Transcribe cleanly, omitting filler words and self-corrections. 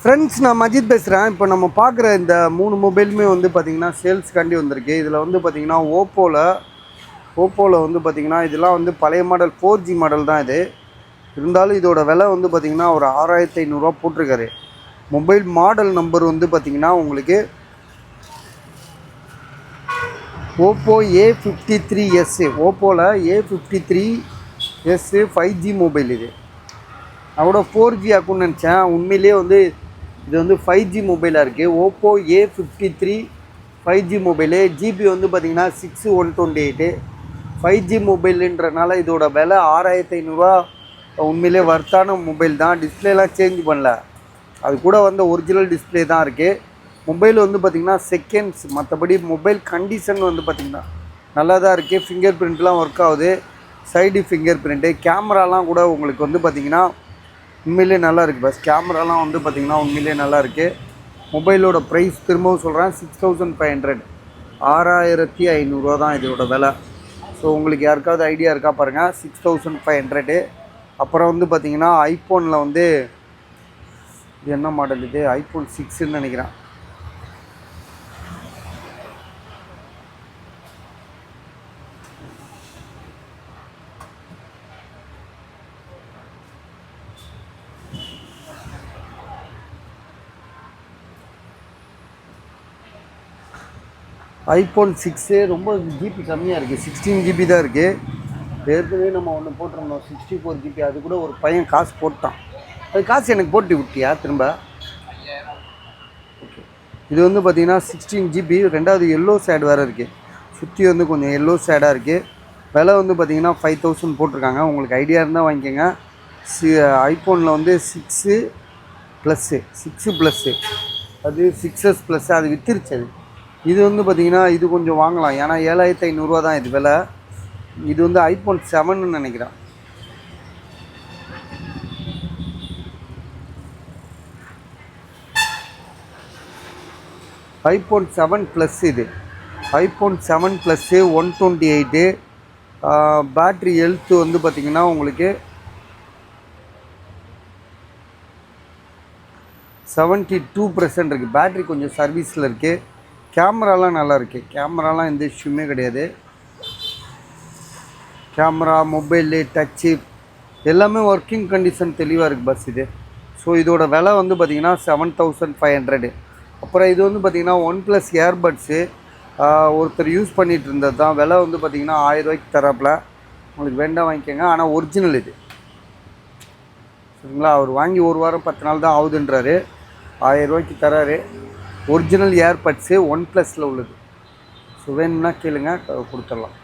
Friends, நான் மஜித் பேசுகிறேன். இப்போ நம்ம பார்க்குற இந்த 3 மொபைலுமே வந்து பார்த்திங்கன்னா சேல்ஸ்க்காண்டி வந்திருக்கு. இதில் வந்து பார்த்திங்கன்னா ஓப்போவில் வந்து பார்த்திங்கன்னா இதெல்லாம் வந்து பழைய மாடல் 4G மாடல் தான் இது. இருந்தாலும் இதோட விலை வந்து பார்த்திங்கன்னா ஒரு 6500 போட்டிருக்காரு. மொபைல் மாடல் நம்பர் வந்து பார்த்திங்கன்னா உங்களுக்கு Oppo A53s. ஓப்போவில் A53s 5G mobile இது. அதோட 4G ஆக்குன்னு நினச்சேன். உண்மையிலே வந்து இது வந்து 5G மொபைலாக இருக்குது. Oppo A53 5G mobile. GB வந்து பார்த்திங்கன்னா 6128. 5G மொபைலுன்றனால இதோட விலை 6500. உண்மையிலே வர்த்தான மொபைல் தான். டிஸ்பிளேலாம் சேஞ்ச் பண்ணல, அது கூட வந்து ஒரிஜினல் டிஸ்பிளே தான் இருக்குது. மொபைல் வந்து பார்த்திங்கன்னா செகண்ட்ஸ். மற்றபடி மொபைல் கண்டிஷன் வந்து பார்த்திங்கன்னா நல்லா தான் இருக்குது. ஃபிங்கர் பிரிண்ட்லாம் ஒர்க் ஆகுது. சைடு ஃபிங்கர் பிரிண்ட்டு, கேமராலாம் கூட உங்களுக்கு வந்து பார்த்திங்கன்னா உண்மையிலே நல்லா இருக்குது. பஸ் கேமராலாம் வந்து பார்த்திங்கன்னா உண்மையிலே நல்லா இருக்குது. மொபைலோட ப்ரைஸ் திரும்பவும் சொல்கிறேன், 6500. 6500 தான் இதோட விலை. ஸோ உங்களுக்கு யாருக்காவது ஐடியா இருக்கா பாருங்கள். 6500. அப்புறம் வந்து பார்த்திங்கன்னா ஐஃபோனில் வந்து இது என்ன மாடல், இது iPhone 6ன்னு நினைக்கிறேன். iPhone 6 ரொம்ப ஜிபி கம்மியாக இருக்குது. 16 GB தான் இருக்குது. ஏற்கனவே நம்ம ஒன்று போட்டிருந்தோம் 64 GB. அது கூட ஒரு பையன் காசு போட்டான். அது காசு எனக்கு போட்டு விட்டியா திரும்ப? ஓகே. இது வந்து பார்த்திங்கன்னா 16 GB. ரெண்டாவது எல்லோ ஷேட் வேறு இருக்குது. சுற்றி வந்து கொஞ்சம் எல்லோ ஷேடாக இருக்குது. விலை வந்து பார்த்திங்கன்னா 5000 போட்டிருக்காங்க. உங்களுக்கு ஐடியா இருந்தால் வாங்கிக்கோங்க. ஐஃபோனில் வந்து 6+, அது 6s ப்ளஸ், அது விற்றுருச்சு. அது இது வந்து பார்த்திங்கன்னா இது கொஞ்சம் வாங்கலாம். ஏன்னா 7500 தான் இது விலை. இது வந்து iPhone 7ன்னு நினைக்கிறேன். iPhone 7 plus. இது iPhone 7 ப்ளஸ் 128. பேட்ரி ஹெல்த் வந்து பார்த்திங்கன்னா உங்களுக்கு 72% இருக்குது. பேட்ரி கொஞ்சம் சர்வீஸில் இருக்குது. கேமராலாம் நல்லா இருக்குது. கேமராலாம் எந்த இஷ்யூமே கிடையாது. கேமரா, மொபைலு, டச்சு எல்லாமே ஒர்க்கிங் கண்டிஷன் தெளிவாக இருக்குது பஸ் இது. ஸோ இதோட விலை வந்து பார்த்திங்கன்னா 7500. அப்புறம் இது வந்து பார்த்திங்கன்னா OnePlus இயர்பட்ஸு. ஒருத்தர் யூஸ் பண்ணிகிட்டு இருந்தது தான். விலை வந்து பார்த்திங்கன்னா 1000 தராப்பில். உங்களுக்கு வேண்டாம் வாங்கிக்கோங்க. ஆனால் ஒரிஜினல் இது, சரிங்களா? அவர் வாங்கி 1 வாரம் 10 நாள் தான் ஆகுதுன்றாரு. 1000 தராரு. ஒரிஜினல் இயர்பட்ஸு OnePlusல உள்ளது. ஸோ வேணும்னா கேளுங்க, கொடுத்துடலாம்.